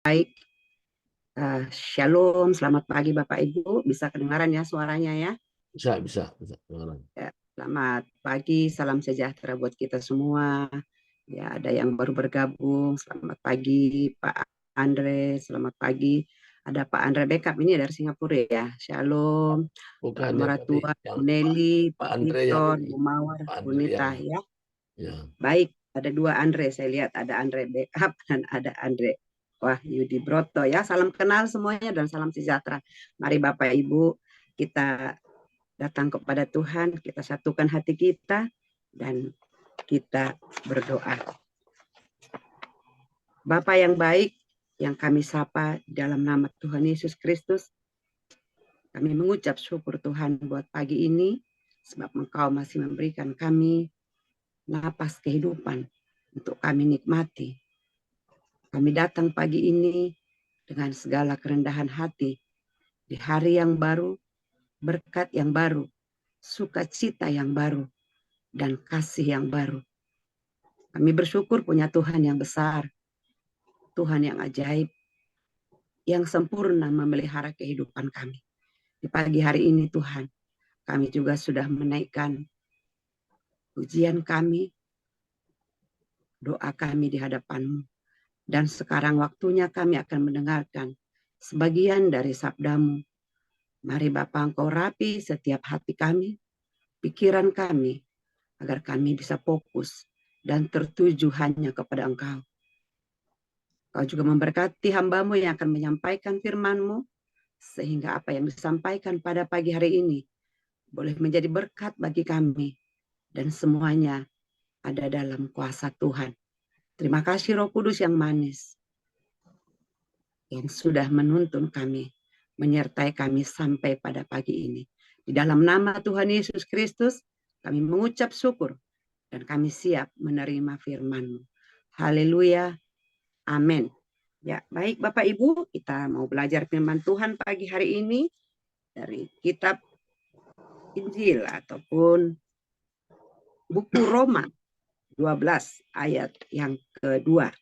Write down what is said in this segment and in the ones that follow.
Baik, Shalom, selamat pagi Bapak Ibu. Bisa kedengaran ya suaranya ya? Bisa. Ya, selamat pagi, salam sejahtera buat kita semua. Ya, ada yang baru bergabung. Selamat pagi Pak Andre, selamat pagi. Ada Pak Andre Backup ini dari Singapura ya. Shalom, Pak Bukan yang tadi, Maratua, yang Bu Nelly, Pak Pak Andre yang Victor, ini, Bu Mawar, Pak Bu Andre yang Nita ya. ya. Baik, ada dua Andre. Saya lihat ada Andre Backup dan ada Andre Wahyudi Broto ya. Salam kenal semuanya dan salam sejahtera. Mari Bapak Ibu kita datang kepada Tuhan, kita satukan hati kita dan kita berdoa. Bapa yang baik, yang kami sapa dalam nama Tuhan Yesus Kristus, kami mengucap syukur Tuhan buat pagi ini, sebab Engkau masih memberikan kami napas kehidupan untuk kami nikmati. Kami datang pagi ini dengan segala kerendahan hati, di hari yang baru, berkat yang baru, sukacita yang baru, dan kasih yang baru. Kami bersyukur punya Tuhan yang besar, Tuhan yang ajaib, yang sempurna memelihara kehidupan kami. Di pagi hari ini Tuhan, kami juga sudah menaikkan ujian kami, doa kami di hadapan-Mu. Dan sekarang waktunya kami akan mendengarkan sebagian dari sabda-Mu. Mari Bapa Engkau rapi setiap hati kami, pikiran kami, agar kami bisa fokus dan tertuju hanya kepada Engkau. Kau juga memberkati hamba-Mu yang akan menyampaikan firman-Mu, sehingga apa yang disampaikan pada pagi hari ini boleh menjadi berkat bagi kami, dan semuanya ada dalam kuasa Tuhan. Terima kasih Roh Kudus yang manis, yang sudah menuntun kami, menyertai kami sampai pada pagi ini. Di dalam nama Tuhan Yesus Kristus, kami mengucap syukur, dan kami siap menerima firman-Mu. Haleluya, amin. Ya, baik Bapak Ibu, kita mau belajar firman Tuhan pagi hari ini dari kitab Injil ataupun buku Roma 12 ayat yang kedua.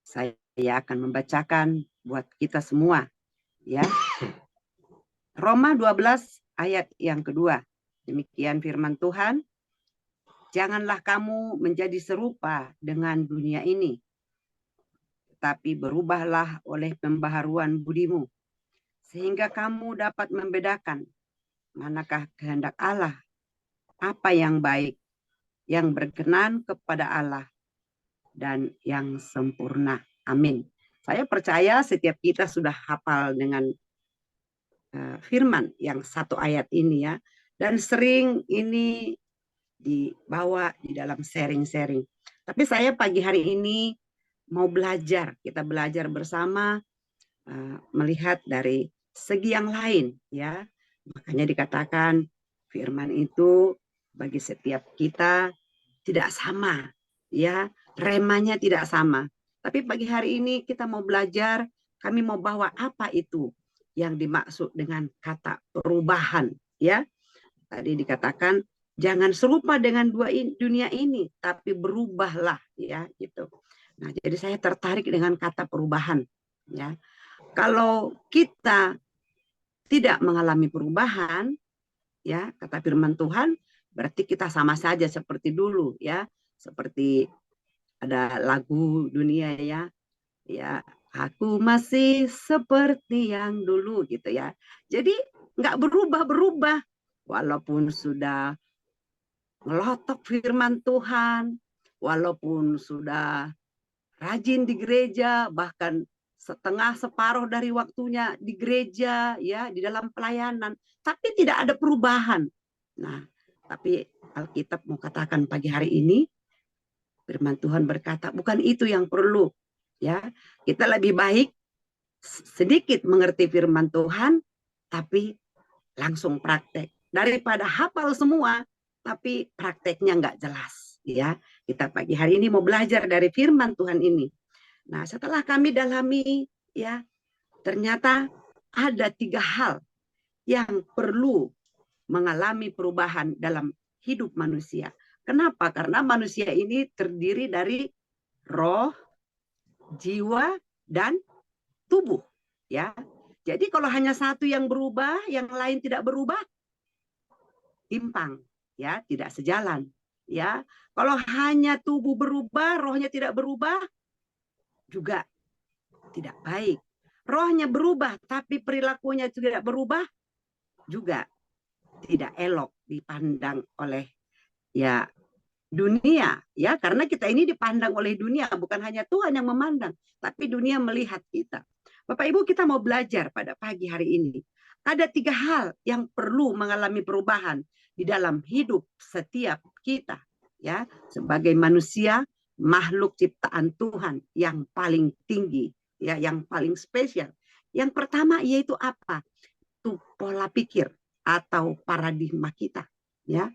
Saya akan membacakan buat kita semua ya. Roma 12 ayat yang kedua. Demikian firman Tuhan. Janganlah kamu menjadi serupa dengan dunia ini, tetapi berubahlah oleh pembaharuan budimu, sehingga kamu dapat membedakan manakah kehendak Allah, apa yang baik, yang berkenan kepada Allah, dan yang sempurna. Amin. Saya percaya setiap kita sudah hafal dengan firman yang satu ayat ini ya. Dan sering ini dibawa di dalam sharing-sharing. Tapi saya pagi hari ini mau belajar. Kita belajar bersama melihat dari segi yang lain ya. Makanya dikatakan firman itu bagi setiap kita tidak sama ya, remanya tidak sama. Tapi pagi hari ini kita mau belajar, kami mau bawa apa itu yang dimaksud dengan kata perubahan ya. Tadi dikatakan jangan serupa dengan dunia ini, tapi berubahlah ya gitu. Nah, jadi saya tertarik dengan kata perubahan ya. Kalau kita tidak mengalami perubahan ya, kata firman Tuhan, berarti kita sama saja seperti dulu ya. Seperti ada lagu dunia ya, ya aku masih seperti yang dulu gitu ya. Jadi nggak berubah-berubah walaupun sudah ngelotok firman Tuhan, walaupun sudah rajin di gereja, bahkan setengah separuh dari waktunya di gereja ya, di dalam pelayanan, tapi tidak ada perubahan. Nah, tapi Alkitab mau katakan pagi hari ini, firman Tuhan berkata bukan itu yang perlu ya. Kita lebih baik sedikit mengerti firman Tuhan tapi langsung praktek daripada hafal semua tapi prakteknya nggak jelas ya. Kita pagi hari ini mau belajar dari firman Tuhan ini. Nah, setelah kami dalami ya, ternyata ada 3 hal yang perlu mengalami perubahan dalam hidup manusia. Kenapa? Karena manusia ini terdiri dari roh, jiwa, dan tubuh. Ya, jadi kalau hanya satu yang berubah, yang lain tidak berubah, timpang, ya, tidak sejalan. Ya, kalau hanya tubuh berubah, rohnya tidak berubah, juga tidak baik. Rohnya berubah, tapi perilakunya tidak berubah, juga tidak elok dipandang oleh ya dunia, ya, karena kita ini dipandang oleh dunia, bukan hanya Tuhan yang memandang, tapi dunia melihat kita. Bapak Ibu, kita mau belajar pada pagi hari ini. Ada 3 hal yang perlu mengalami perubahan di dalam hidup setiap kita, ya, sebagai manusia, makhluk ciptaan Tuhan yang paling tinggi, ya, yang paling spesial. Yang pertama yaitu apa? Itu pola pikir atau paradigma kita, ya.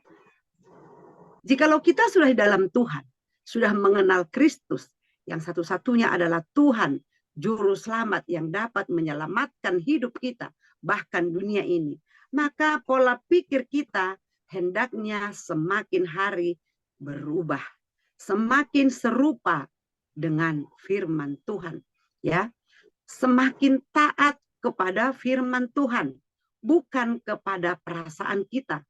Jikalau kita sudah di dalam Tuhan, sudah mengenal Kristus, yang satu-satunya adalah Tuhan, Juru Selamat yang dapat menyelamatkan hidup kita, bahkan dunia ini, maka pola pikir kita hendaknya semakin hari berubah, semakin serupa dengan firman Tuhan, ya, semakin taat kepada firman Tuhan, bukan kepada perasaan kita,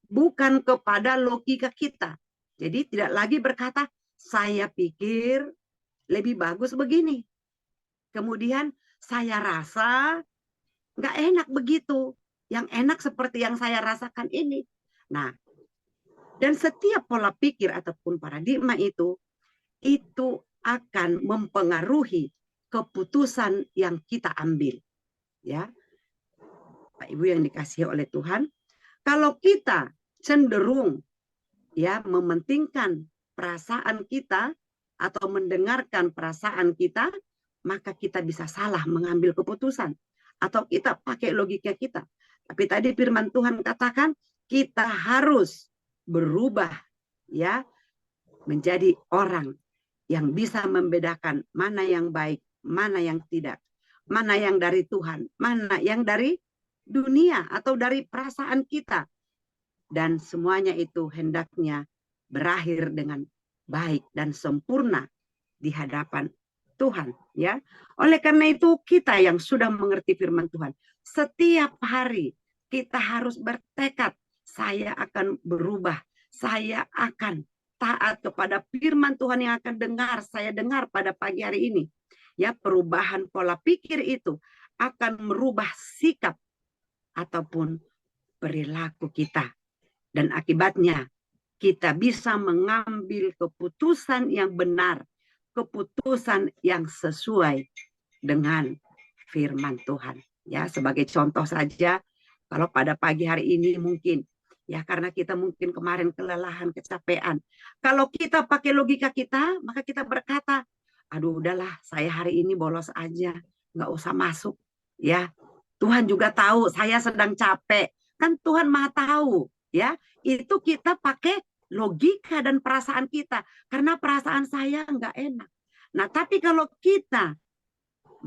bukan kepada logika kita. Jadi tidak lagi berkata, saya pikir lebih bagus begini. Kemudian saya rasa nggak enak begitu. Yang enak seperti yang saya rasakan ini. Nah, dan setiap pola pikir ataupun paradigma itu akan mempengaruhi keputusan yang kita ambil. Ya, Pak Ibu yang dikasihi oleh Tuhan, kalau kita cenderung ya mementingkan perasaan kita atau mendengarkan perasaan kita, maka kita bisa salah mengambil keputusan atau kita pakai logika kita. Tapi tadi firman Tuhan katakan kita harus berubah, ya, menjadi orang yang bisa membedakan mana yang baik, mana yang tidak, mana yang dari Tuhan, mana yang dari dunia atau dari perasaan kita. Dan semuanya itu hendaknya berakhir dengan baik dan sempurna di hadapan Tuhan, ya. Oleh karena itu kita yang sudah mengerti firman Tuhan, setiap hari kita harus bertekad, saya akan berubah, saya akan taat kepada firman Tuhan yang akan saya dengar pada pagi hari ini. Ya, perubahan pola pikir itu akan merubah sikap ataupun perilaku kita. Dan akibatnya kita bisa mengambil keputusan yang benar, keputusan yang sesuai dengan firman Tuhan. Ya, sebagai contoh saja, kalau pada pagi hari ini mungkin, ya karena kita mungkin kemarin kelelahan, kecapean. Kalau kita pakai logika kita, maka kita berkata, aduh udahlah, saya hari ini bolos aja, nggak usah masuk. Ya, Tuhan juga tahu saya sedang capek. Kan Tuhan Maha tahu, ya. Itu kita pakai logika dan perasaan kita. Karena perasaan saya nggak enak. Nah, tapi kalau kita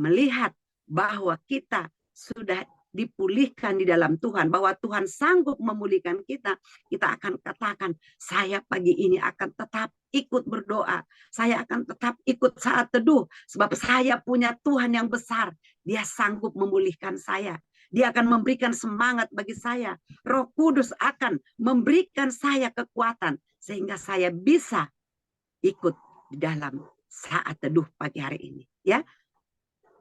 melihat bahwa kita sudah dipulihkan di dalam Tuhan, bahwa Tuhan sanggup memulihkan kita, kita akan katakan, saya pagi ini akan tetap ikut berdoa, saya akan tetap ikut saat teduh, sebab saya punya Tuhan yang besar, dia sanggup memulihkan saya, dia akan memberikan semangat bagi saya, Roh Kudus akan memberikan saya kekuatan, sehingga saya bisa ikut di dalam saat teduh pagi hari ini, ya.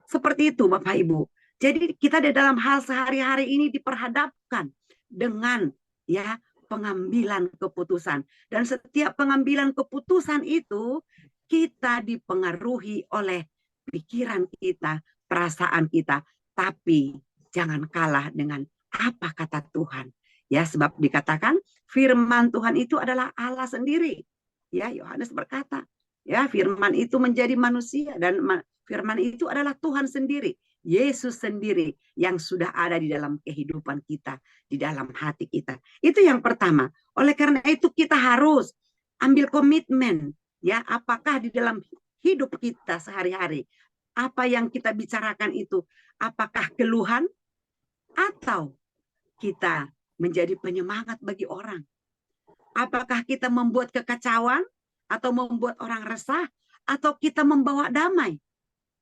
Seperti itu Bapak Ibu. Jadi kita di dalam hal sehari-hari ini diperhadapkan dengan ya pengambilan keputusan. Dan setiap pengambilan keputusan itu kita dipengaruhi oleh pikiran kita, perasaan kita. Tapi jangan kalah dengan apa kata Tuhan. Ya, sebab dikatakan firman Tuhan itu adalah Allah sendiri. Ya, Yohanes berkata, ya firman itu menjadi manusia dan firman itu adalah Tuhan sendiri. Yesus sendiri yang sudah ada di dalam kehidupan kita, di dalam hati kita. Itu yang pertama. Oleh karena itu kita harus ambil komitmen, ya, apakah di dalam hidup kita sehari-hari apa yang kita bicarakan itu apakah keluhan atau kita menjadi penyemangat bagi orang. Apakah kita membuat kekacauan atau membuat orang resah atau kita membawa damai?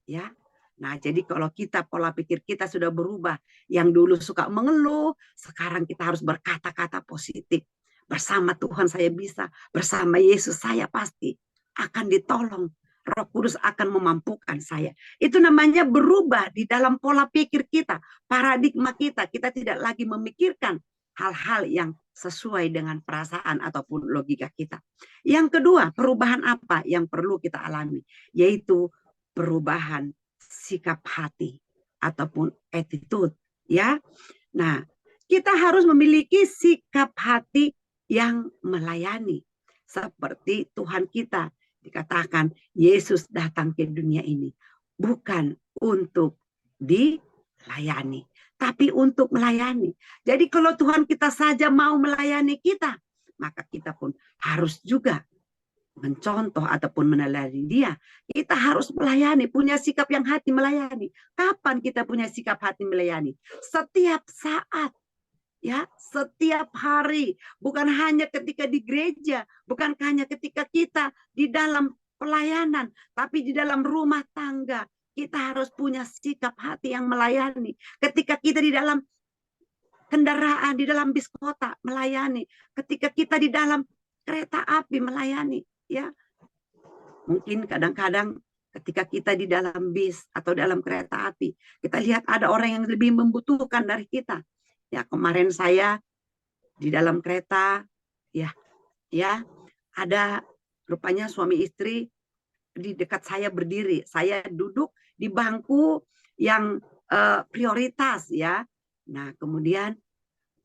Ya. Nah, jadi kalau kita pola pikir kita sudah berubah, yang dulu suka mengeluh, sekarang kita harus berkata-kata positif. Bersama Tuhan saya bisa, bersama Yesus saya pasti akan ditolong. Roh Kudus akan memampukan saya. Itu namanya berubah di dalam pola pikir kita, paradigma kita. Kita tidak lagi memikirkan hal-hal yang sesuai dengan perasaan ataupun logika kita. Yang kedua, perubahan apa yang perlu kita alami? Yaitu perubahan sikap hati ataupun attitude, ya. Nah, kita harus memiliki sikap hati yang melayani. Seperti Tuhan kita dikatakan Yesus datang ke dunia ini bukan untuk dilayani, tapi untuk melayani. Jadi kalau Tuhan kita saja mau melayani kita, maka kita pun harus juga mencontoh ataupun meneladani dia. Kita harus melayani, punya sikap yang hati melayani. Kapan kita punya sikap hati melayani? Setiap saat, ya, setiap hari, bukan hanya ketika di gereja, bukan hanya ketika kita di dalam pelayanan, tapi di dalam rumah tangga. Kita harus punya sikap hati yang melayani. Ketika kita di dalam kendaraan, di dalam bis kota melayani, ketika kita di dalam kereta api melayani, ya. Mungkin kadang-kadang ketika kita di dalam bis atau dalam kereta api, kita lihat ada orang yang lebih membutuhkan dari kita. Ya, kemarin saya di dalam kereta, ya, ada rupanya suami istri di dekat saya berdiri. Saya duduk di bangku yang prioritas, ya. Nah, kemudian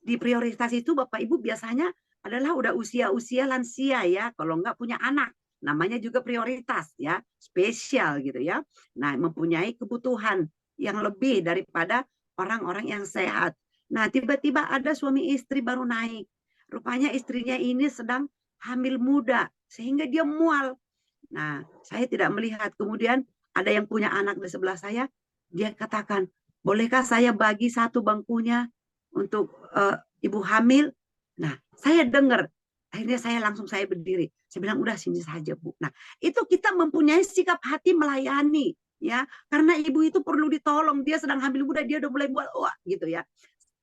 di prioritas itu Bapak Ibu biasanya adalah udah usia-usia lansia, ya, kalau enggak punya anak. Namanya juga prioritas, ya, spesial gitu, ya. Nah, mempunyai kebutuhan yang lebih daripada orang-orang yang sehat. Nah, tiba-tiba ada suami istri baru naik. Rupanya istrinya ini sedang hamil muda sehingga dia mual. Nah, saya tidak melihat. Kemudian ada yang punya anak di sebelah saya, dia katakan, bolehkah saya bagi satu bangkunya untuk ibu hamil? Nah, saya dengar. Akhirnya saya berdiri. Saya bilang, udah sini saja, Bu. Nah, itu kita mempunyai sikap hati melayani, ya. Karena ibu itu perlu ditolong. Dia sedang hamil muda, dia udah mulai buat, wah, gitu, ya.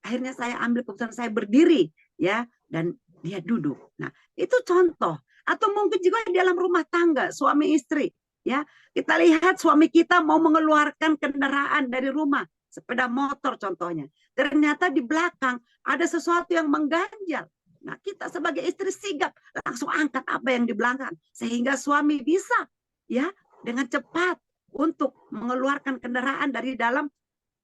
Akhirnya saya ambil keputusan, saya berdiri, ya, dan dia duduk. Nah, itu contoh. Atau mungkin juga di dalam rumah tangga, suami istri, ya. Kita lihat suami kita mau mengeluarkan kendaraan dari rumah, sepeda motor contohnya. Ternyata di belakang ada sesuatu yang mengganjal. Nah, kita sebagai istri sigap langsung angkat apa yang di belakang sehingga suami bisa, ya, dengan cepat untuk mengeluarkan kendaraan dari dalam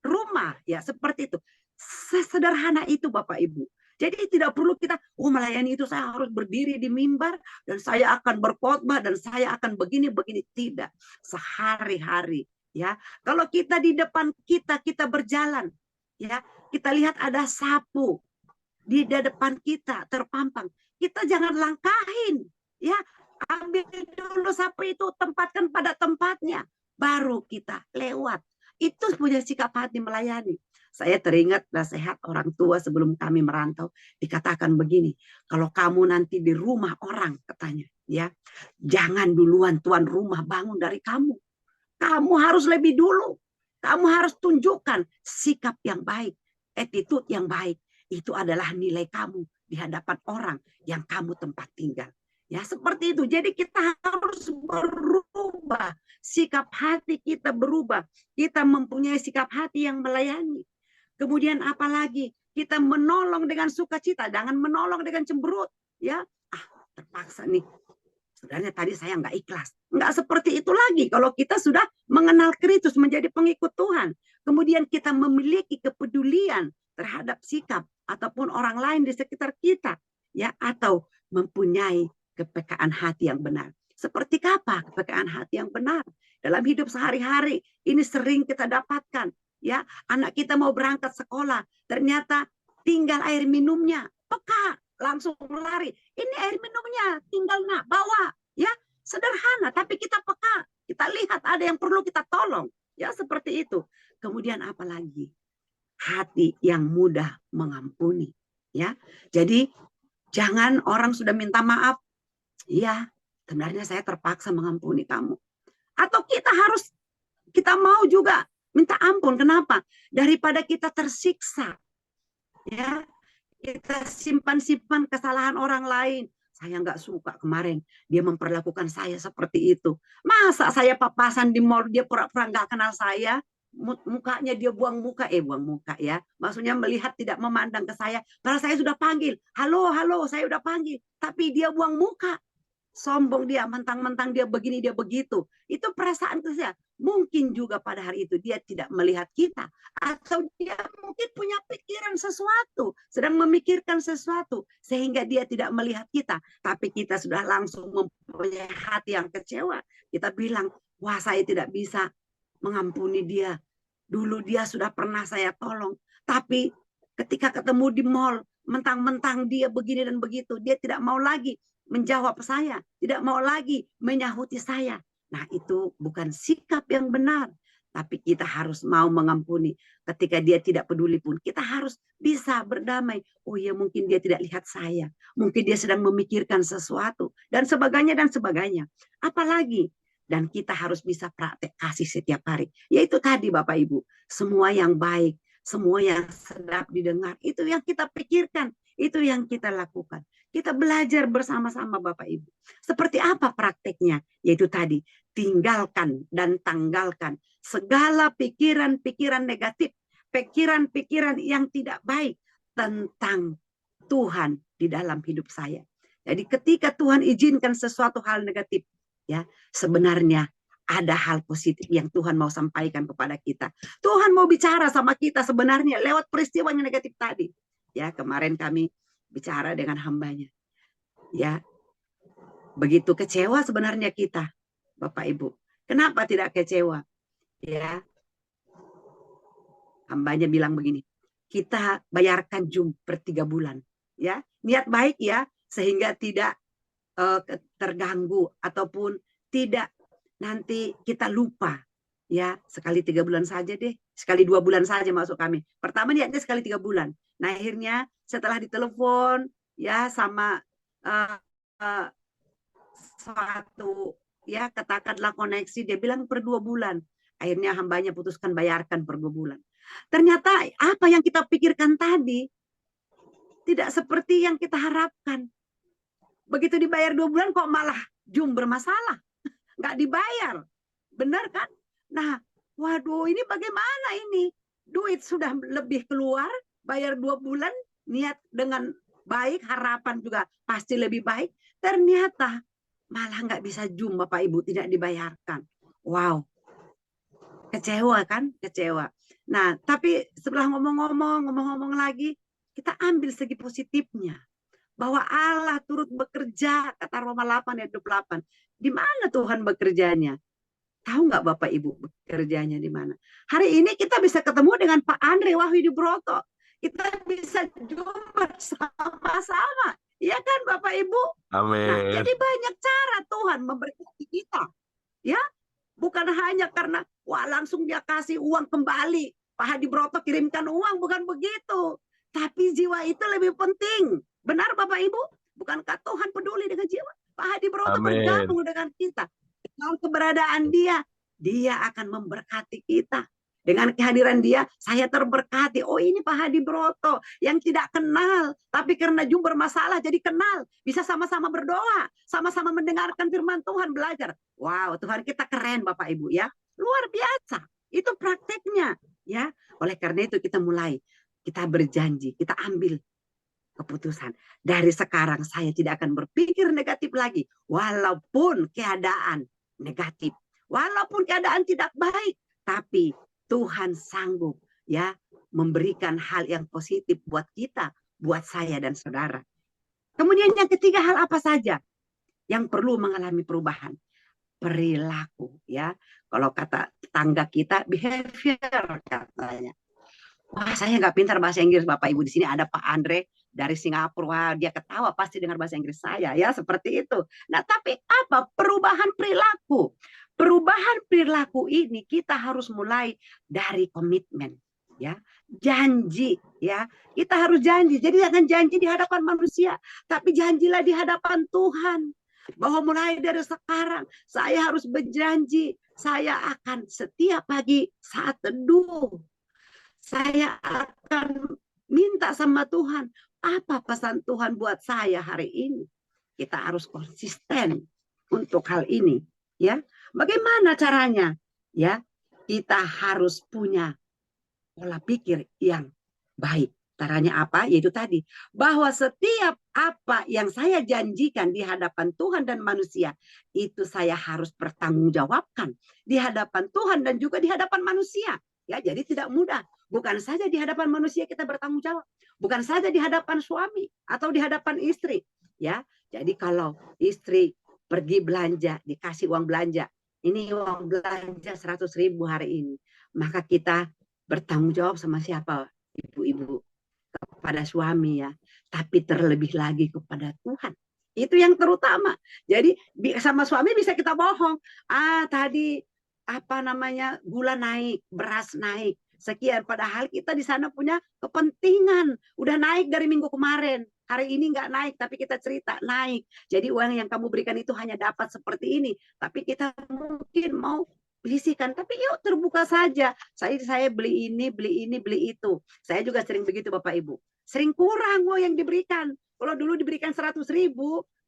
rumah, ya, seperti itu. Sesederhana itu Bapak Ibu. Jadi tidak perlu kita, melayani itu saya harus berdiri di mimbar dan saya akan berkhotbah dan saya akan begini-begini. Tidak. Sehari-hari, ya. Kalau kita di depan kita berjalan, ya, kita lihat ada sapu di depan kita terpampang. Kita jangan langkahin, ya. Ambil dulu sapu itu, tempatkan pada tempatnya, baru kita lewat. Itu punya sikap hati melayani. Saya teringat nasihat orang tua sebelum kami merantau, dikatakan begini, kalau kamu nanti di rumah orang, katanya, ya, jangan duluan tuan rumah bangun dari kamu. Kamu harus lebih dulu. Kamu harus tunjukkan sikap yang baik, attitude yang baik. Itu adalah nilai kamu di hadapan orang yang kamu tempat tinggal. Ya, seperti itu. Jadi kita harus berubah. Sikap hati kita berubah. Kita mempunyai sikap hati yang melayani. Kemudian apalagi? Kita menolong dengan sukacita. Jangan menolong dengan cemberut. Ya, terpaksa nih. Sebenarnya tadi saya nggak ikhlas. Nggak seperti itu lagi. Kalau kita sudah mengenal Kristus, menjadi pengikut Tuhan. Kemudian kita memiliki kepedulian terhadap sikap ataupun orang lain di sekitar kita, ya, atau mempunyai kepekaan hati yang benar. Seperti apa kepekaan hati yang benar dalam hidup sehari-hari? Ini sering kita dapatkan, ya. Anak kita mau berangkat sekolah, ternyata tinggal air minumnya, peka, langsung lari. Ini air minumnya, tinggal nak bawa, ya. Sederhana, tapi kita peka. Kita lihat ada yang perlu kita tolong, ya, seperti itu. Kemudian apalagi? Hati yang mudah mengampuni, ya. Jadi Jangan orang sudah minta maaf, iya, sebenarnya saya terpaksa mengampuni kamu. Atau kita mau juga minta ampun. Kenapa? Daripada kita tersiksa, ya, kita simpan-simpan kesalahan orang lain. Saya nggak suka kemarin dia memperlakukan saya seperti itu. Masa saya papasan di mall, dia pura-pura nggak kenal saya, mukanya dia buang muka ya. Maksudnya melihat tidak memandang ke saya. Padahal saya sudah panggil, halo, halo, saya sudah panggil. Tapi dia buang muka. Sombong dia, mentang-mentang dia begini, dia begitu. Itu perasaan saya. Mungkin juga pada hari itu dia tidak melihat kita. Atau dia mungkin punya pikiran sesuatu. Sedang memikirkan sesuatu. Sehingga dia tidak melihat kita. Tapi kita sudah langsung mempunyai hati yang kecewa. Kita bilang, wah saya tidak bisa mengampuni dia. Dulu dia sudah pernah saya tolong. Tapi ketika ketemu di mall, mentang-mentang dia begini dan begitu. Dia tidak mau lagi menjawab saya, tidak mau lagi menyahuti saya. Nah, itu bukan sikap yang benar. Tapi kita harus mau mengampuni. Ketika dia tidak peduli pun, kita harus bisa berdamai. Oh ya, mungkin dia tidak lihat saya. Mungkin dia sedang memikirkan sesuatu. Dan sebagainya, dan sebagainya. Apalagi, dan kita harus bisa praktek kasih setiap hari. Yaitu tadi Bapak Ibu, semua yang baik, semua yang sedap didengar, itu yang kita pikirkan, itu yang kita lakukan. Kita belajar bersama-sama Bapak Ibu. Seperti apa prakteknya? Yaitu tadi, tinggalkan dan tanggalkan segala pikiran-pikiran negatif, pikiran-pikiran yang tidak baik tentang Tuhan di dalam hidup saya. Jadi ketika Tuhan izinkan sesuatu hal negatif, ya sebenarnya ada hal positif yang Tuhan mau sampaikan kepada kita. Tuhan mau bicara sama kita sebenarnya lewat peristiwa yang negatif tadi. Ya, kemarin kami bicara dengan hambanya. Ya, begitu kecewa sebenarnya kita, Bapak Ibu. Kenapa tidak kecewa? Ya, hambanya bilang begini, kita bayarkan jum per 3 bulan. Ya, niat baik ya, sehingga tidak terganggu ataupun tidak nanti kita lupa. Ya, sekali 3 bulan saja deh, sekali 2 bulan saja masuk kami. Pertama niatnya sekali 3 bulan. Nah akhirnya setelah ditelepon ya sama suatu ya katakanlah koneksi, dia bilang per 2 bulan. Akhirnya hambanya putuskan bayarkan per 2 bulan. Ternyata apa yang kita pikirkan tadi tidak seperti yang kita harapkan. Begitu dibayar 2 bulan kok malah bermasalah. Nggak dibayar. Benar kan? Nah, waduh ini bagaimana ini? Duit sudah lebih keluar, bayar 2 bulan, niat dengan baik, harapan juga pasti lebih baik. Ternyata malah nggak bisa Bapak Ibu, tidak dibayarkan. Wow, kecewa kan? Kecewa. Nah, tapi setelah ngomong-ngomong lagi, kita ambil segi positifnya. Bahwa Allah turut bekerja, kata Roma 8 ayat 28. Di mana Tuhan bekerjanya? Tahu nggak Bapak Ibu bekerjanya di mana? Hari ini kita bisa ketemu dengan Pak Andre Wahyudibroto. Kita bisa jumpa sama-sama. Iya kan Bapak Ibu? Amin. Nah, jadi banyak cara Tuhan memberkati kita. Ya, bukan hanya karena wah langsung dia kasih uang kembali. Pak Hadi Broto kirimkan uang, bukan begitu. Tapi jiwa itu lebih penting. Benar Bapak Ibu? Bukankah Tuhan peduli dengan jiwa? Pak Hadi Broto bergabung dengan kita. Dengan keberadaan dia akan memberkati kita. Dengan kehadiran dia, saya terberkati. Oh ini Pak Hadi Broto yang tidak kenal. Tapi karena bermasalah jadi kenal. Bisa sama-sama berdoa. Sama-sama mendengarkan firman Tuhan, belajar. Wow, Tuhan kita keren Bapak Ibu ya. Luar biasa. Itu prakteknya. Ya, oleh karena itu kita mulai. Kita berjanji, kita ambil keputusan. Dari sekarang saya tidak akan berpikir negatif lagi. Walaupun keadaan negatif. Walaupun keadaan tidak baik. Tapi Tuhan sanggup ya memberikan hal yang positif buat kita, buat saya dan saudara. Kemudian yang ketiga, hal apa saja yang perlu mengalami perubahan? Perilaku ya. Kalau kata tetangga kita, behavior katanya. Wah, saya nggak pintar bahasa Inggris Bapak Ibu. Di sini ada Pak Andre dari Singapura. Wah, dia ketawa pasti dengar bahasa Inggris saya ya, seperti itu. Nah, tapi apa? Perubahan perilaku. Perubahan perilaku ini kita harus mulai dari komitmen. Ya, janji ya. Kita harus janji. Jadi jangan janji di hadapan manusia, tapi janjilah di hadapan Tuhan. Bahwa mulai dari sekarang saya harus berjanji, saya akan setiap pagi saat teduh, saya akan minta sama Tuhan, apa pesan Tuhan buat saya hari ini. Kita harus konsisten untuk hal ini, ya. Bagaimana caranya? Ya, kita harus punya pola pikir yang baik. Caranya apa? Yaitu tadi, bahwa setiap apa yang saya janjikan di hadapan Tuhan dan manusia, itu saya harus bertanggungjawabkan di hadapan Tuhan dan juga di hadapan manusia. Ya, jadi tidak mudah. Bukan saja di hadapan manusia kita bertanggung jawab, bukan saja di hadapan suami atau di hadapan istri. Ya, jadi kalau istri pergi belanja, dikasih uang belanja, ini uang belanja 100.000 hari ini, maka kita bertanggung jawab sama siapa, ibu-ibu? Kepada suami ya, tapi terlebih lagi kepada Tuhan. Itu yang terutama. Jadi sama suami bisa kita bohong. Tadi apa namanya, gula naik, beras naik, sekian. Padahal kita di sana punya kepentingan. Udah naik dari minggu kemarin. Hari ini nggak naik, tapi kita cerita naik. Jadi uang yang kamu berikan itu hanya dapat seperti ini. Tapi kita mungkin mau bisikan, tapi yuk terbuka saja. Saya beli ini, beli ini, beli itu. Saya juga sering begitu Bapak Ibu. Sering kurang yang diberikan. Kalau dulu diberikan 100.000,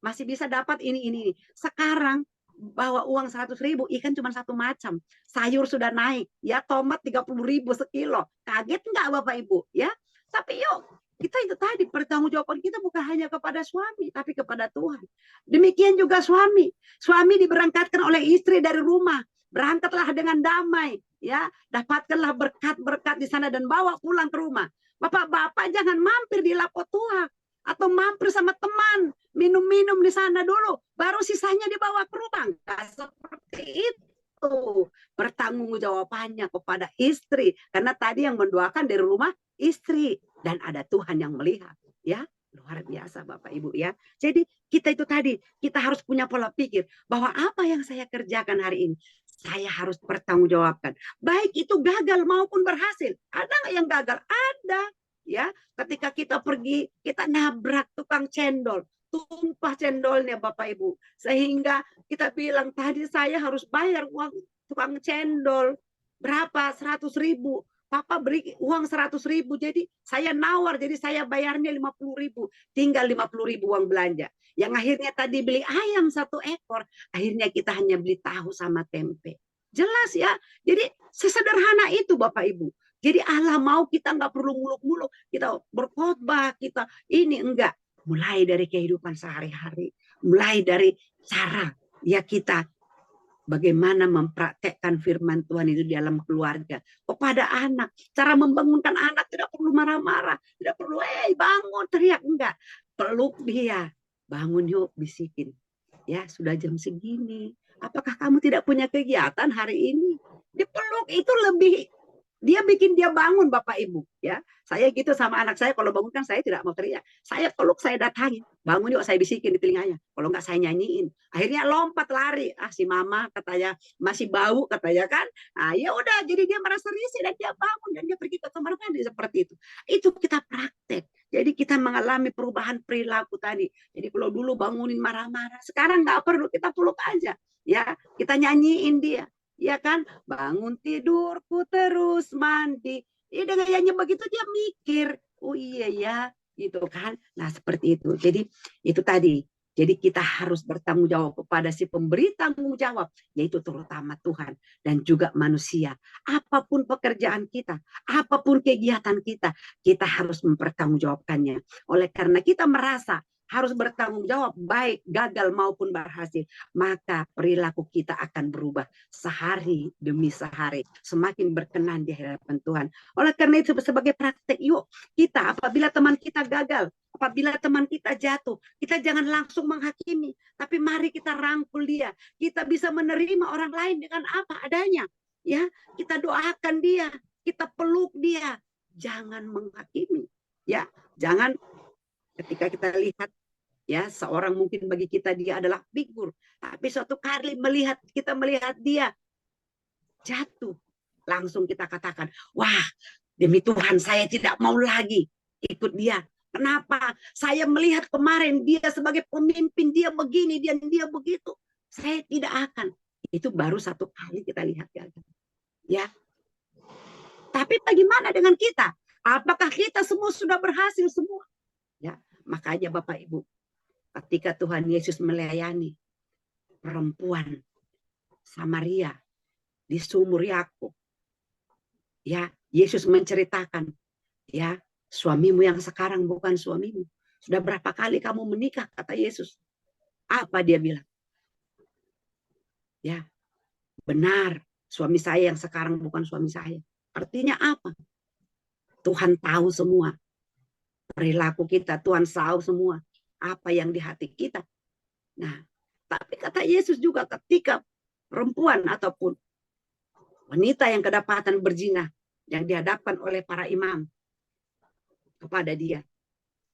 masih bisa dapat ini. Sekarang bawa uang 100.000, ikan cuma satu macam. Sayur sudah naik, ya tomat 30.000 sekilo. Kaget nggak Bapak Ibu? Ya, tapi yuk kita itu tadi pertanggungjawaban kita bukan hanya kepada suami, tapi kepada Tuhan. Demikian juga suami. Suami diberangkatkan oleh istri dari rumah. Berangkatlah dengan damai, ya, dapatkanlah berkat-berkat di sana dan bawa pulang ke rumah. Bapak-bapak jangan mampir di Lapo Tua atau mampir sama teman, minum-minum di sana dulu, baru sisanya dibawa ke rumah. Nggak seperti itu. Bertanggung jawabannya kepada istri, karena tadi yang mendoakan dari rumah istri dan ada Tuhan yang melihat, ya. Luar biasa Bapak Ibu ya. Jadi kita itu tadi, kita harus punya pola pikir bahwa apa yang saya kerjakan hari ini, saya harus bertanggungjawabkan. Baik itu gagal maupun berhasil. Ada nggak yang gagal? Ada. Ya, ketika kita pergi, kita nabrak tukang cendol, tumpah cendolnya Bapak Ibu, sehingga kita bilang tadi saya harus bayar uang tukang cendol berapa? 100.000. Papa beri uang 100.000, jadi saya nawar, jadi saya bayarnya 50.000, tinggal 50.000 uang belanja. Yang akhirnya tadi beli ayam 1 ekor, akhirnya kita hanya beli tahu sama tempe. Jelas ya, jadi sesederhana itu Bapak Ibu. Jadi Allah mau kita nggak perlu muluk-muluk, kita berkhotbah, kita ini enggak. Mulai dari kehidupan sehari-hari, mulai dari cara ya kita bagaimana mempraktekkan firman Tuhan itu di dalam keluarga. Kepada anak, cara membangunkan anak tidak perlu marah-marah, tidak perlu bangun teriak, enggak. Peluk dia, bangun yuk, bisikin. Ya, sudah jam segini. Apakah kamu tidak punya kegiatan hari ini? Dipeluk itu lebih, dia bikin dia bangun Bapak Ibu ya. Saya gitu sama anak saya, kalau bangun kan saya tidak mau teriak, saya peluk, saya datangin, bangun yuk, saya bisikin di telinganya, kalau enggak saya nyanyiin, akhirnya lompat lari, si mama katanya masih bau katanya kan. Ya udah, jadi dia merasa risih dan dia bangun dan dia pergi ke kamar mandi seperti itu kita praktek. Jadi kita mengalami perubahan perilaku tadi. Jadi kalau dulu bangunin marah-marah, sekarang nggak perlu, kita peluk aja ya, kita nyanyiin dia, ya kan, bangun tidurku terus mandi. Dengan nyanyi begitu dia mikir, oh iya ya, gitu kan. Nah seperti itu. Jadi itu tadi. Jadi kita harus bertanggung jawab kepada si pemberi tanggung jawab, yaitu terutama Tuhan dan juga manusia. Apapun pekerjaan kita, apapun kegiatan kita harus mempertanggungjawabkannya. Oleh karena kita merasa harus bertanggung jawab, baik gagal maupun berhasil, maka perilaku kita akan berubah sehari demi sehari, semakin berkenan di hadapan Tuhan. Oleh karena itu sebagai praktek, yuk kita apabila teman kita gagal, apabila teman kita jatuh, kita jangan langsung menghakimi, tapi mari kita rangkul dia. Kita bisa menerima orang lain dengan apa adanya, ya. Kita doakan dia, kita peluk dia, jangan menghakimi, ya. Jangan ketika kita lihat ya seorang, mungkin bagi kita dia adalah figur, tapi suatu kali kita melihat dia jatuh, langsung kita katakan, wah Demi Tuhan, saya tidak mau lagi ikut dia. Kenapa? Saya melihat kemarin dia sebagai pemimpin, dia begini, dia begitu. Saya tidak akan. Itu baru satu kali kita lihat gagal. Ya. Tapi bagaimana dengan kita? Apakah kita semua sudah berhasil semua? Ya, makanya Bapak Ibu, ketika Tuhan Yesus melayani perempuan Samaria di sumur Yakub, ya, Yesus menceritakan, ya, suamimu yang sekarang bukan suamimu. Sudah berapa kali kamu menikah, kata Yesus. Apa dia bilang? Ya, benar, suami saya yang sekarang bukan suami saya. Artinya apa? Tuhan tahu semua perilaku kita, Tuhan tahu semua apa yang di hati kita. Nah, tapi kata Yesus juga ketika perempuan ataupun wanita yang kedapatan berzina yang dihadapkan oleh para imam kepada dia.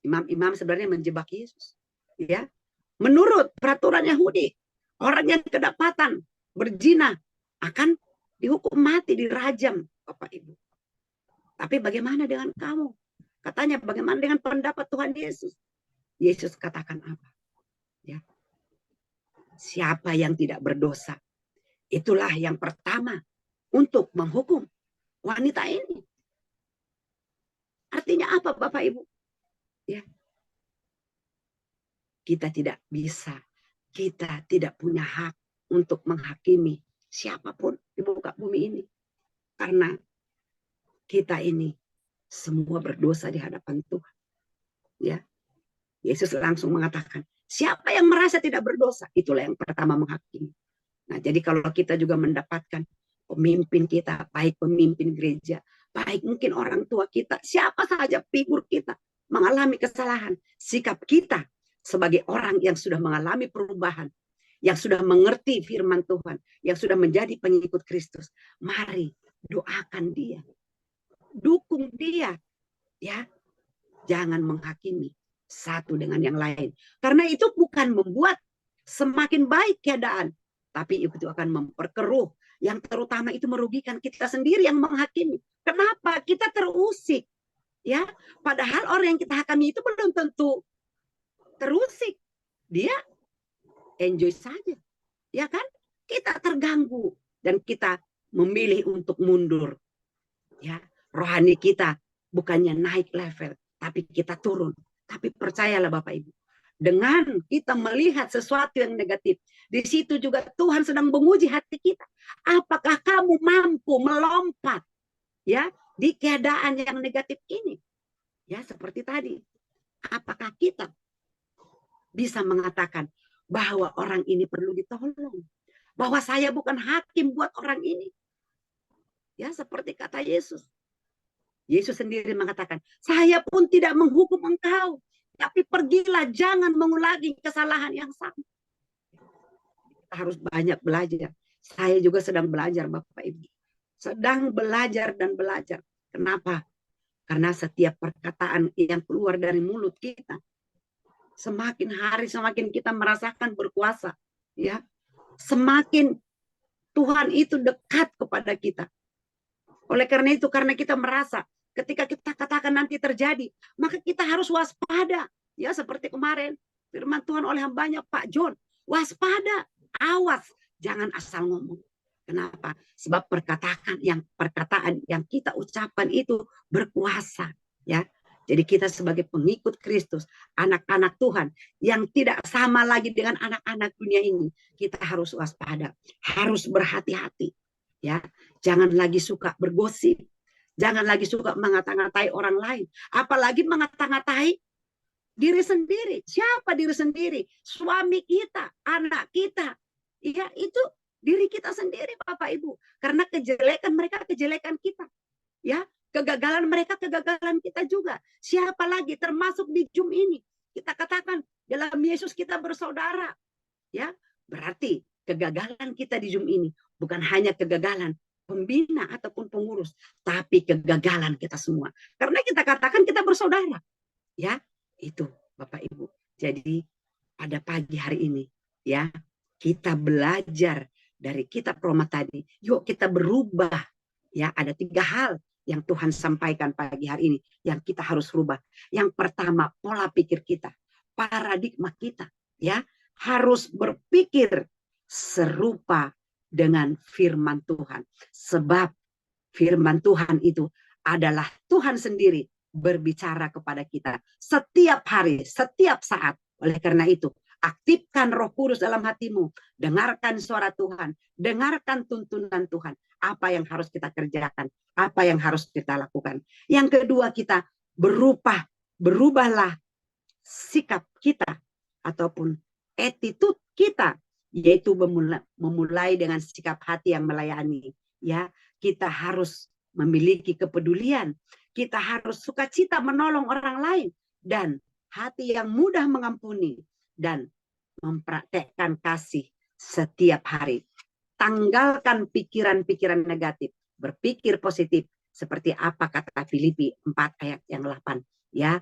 Imam-imam sebenarnya menjebak Yesus. Ya, menurut peraturan Yahudi, orang yang kedapatan berzina akan dihukum mati, dirajam, Bapak Ibu. Tapi bagaimana dengan kamu? Katanya bagaimana dengan pendapat Tuhan Yesus? Yesus katakan apa? Ya. Siapa yang tidak berdosa, itulah yang pertama untuk menghukum wanita ini. Artinya apa, Bapak Ibu? Ya. Kita tidak bisa, kita tidak punya hak untuk menghakimi siapapun di muka bumi ini. Karena kita ini semua berdosa di hadapan Tuhan. Ya. Yesus langsung mengatakan, siapa yang merasa tidak berdosa, itulah yang pertama menghakimi. Nah, jadi kalau kita juga mendapatkan pemimpin kita, baik pemimpin gereja, baik mungkin orang tua kita, siapa saja figur kita mengalami kesalahan, sikap kita sebagai orang yang sudah mengalami perubahan, yang sudah mengerti firman Tuhan, yang sudah menjadi pengikut Kristus, mari doakan dia, dukung dia, ya, jangan menghakimi satu dengan yang lain, karena itu bukan membuat semakin baik keadaan, tapi itu akan memperkeruh, yang terutama itu merugikan kita sendiri yang menghakimi. Kenapa? Kita terusik, ya, padahal orang yang kita hakimi itu belum tentu terusik, dia enjoy saja, ya kan? Kita terganggu dan kita memilih untuk mundur, ya. Rohani kita bukannya naik level, tapi kita turun. Tapi percayalah Bapak Ibu, dengan kita melihat sesuatu yang negatif, di situ juga Tuhan sedang menguji hati kita. Apakah kamu mampu melompat, ya, di keadaan yang negatif ini? Ya, seperti tadi. Apakah kita bisa mengatakan bahwa orang ini perlu ditolong? Bahwa saya bukan hakim buat orang ini. Ya, seperti kata Yesus. Yesus sendiri mengatakan, saya pun tidak menghukum engkau, tapi pergilah, jangan mengulangi kesalahan yang sama. Kita harus banyak belajar. Saya juga sedang belajar, Bapak Ibu. Sedang belajar dan belajar. Kenapa? Karena setiap perkataan yang keluar dari mulut kita, semakin hari semakin kita merasakan berkuasa. Ya, semakin Tuhan itu dekat kepada kita. Oleh karena itu, karena kita merasa ketika kita katakan nanti terjadi, maka kita harus waspada. Ya, seperti kemarin firman Tuhan oleh hambanya Pak John, waspada, awas, jangan asal ngomong. Kenapa? Sebab perkataan yang kita ucapkan itu berkuasa, ya. Jadi kita sebagai pengikut Kristus, anak-anak Tuhan yang tidak sama lagi dengan anak-anak dunia ini, kita harus waspada, harus berhati-hati. Ya, jangan lagi suka bergosip, jangan lagi suka mengata-ngatai orang lain, apalagi mengata-ngatai diri sendiri. Siapa diri sendiri? Suami kita, anak kita. Ya, itu diri kita sendiri, Bapak Ibu. Karena kejelekan mereka kejelekan kita. Ya, kegagalan mereka kegagalan kita juga. Siapa lagi termasuk di Zoom ini? Kita katakan dalam Yesus kita bersaudara. Ya, berarti kegagalan kita di Zoom ini bukan hanya kegagalan pembina ataupun pengurus, tapi kegagalan kita semua. Karena kita katakan kita bersaudara. Ya, itu Bapak Ibu. Jadi pada pagi hari ini, ya, kita belajar dari kitab Roma tadi. Yuk kita berubah. Ya, ada 3 hal yang Tuhan sampaikan pagi hari ini, yang kita harus rubah. Yang pertama, pola pikir kita, paradigma kita, ya, harus berpikir serupa dengan firman Tuhan. Sebab firman Tuhan itu adalah Tuhan sendiri berbicara kepada kita setiap hari, setiap saat. Oleh karena itu, aktifkan Roh Kudus dalam hatimu, dengarkan suara Tuhan, dengarkan tuntunan Tuhan. Apa yang harus kita kerjakan, apa yang harus kita lakukan. Yang kedua, kita berubahlah sikap kita ataupun attitude kita, yaitu memulai dengan sikap hati yang melayani. Ya, kita harus memiliki kepedulian, kita harus sukacita menolong orang lain, dan hati yang mudah mengampuni dan mempraktekkan kasih setiap hari. Tanggalkan pikiran-pikiran negatif, berpikir positif seperti apa kata Filipi 4 ayat yang 8, ya.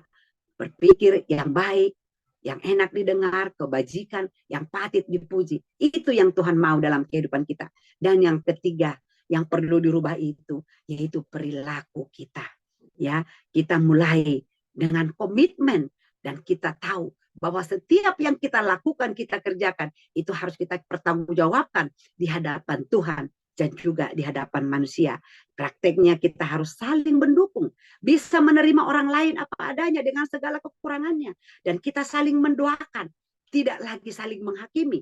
Berpikir yang baik, yang enak didengar, kebajikan, yang patut dipuji. Itu yang Tuhan mau dalam kehidupan kita. Dan yang ketiga, yang perlu dirubah itu yaitu perilaku kita. Ya, kita mulai dengan komitmen dan kita tahu bahwa setiap yang kita lakukan, kita kerjakan, itu harus kita pertanggungjawabkan di hadapan Tuhan dan juga di hadapan manusia. Prakteknya kita harus saling mendukung, bisa menerima orang lain apa adanya dengan segala kekurangannya, dan kita saling mendoakan, tidak lagi saling menghakimi,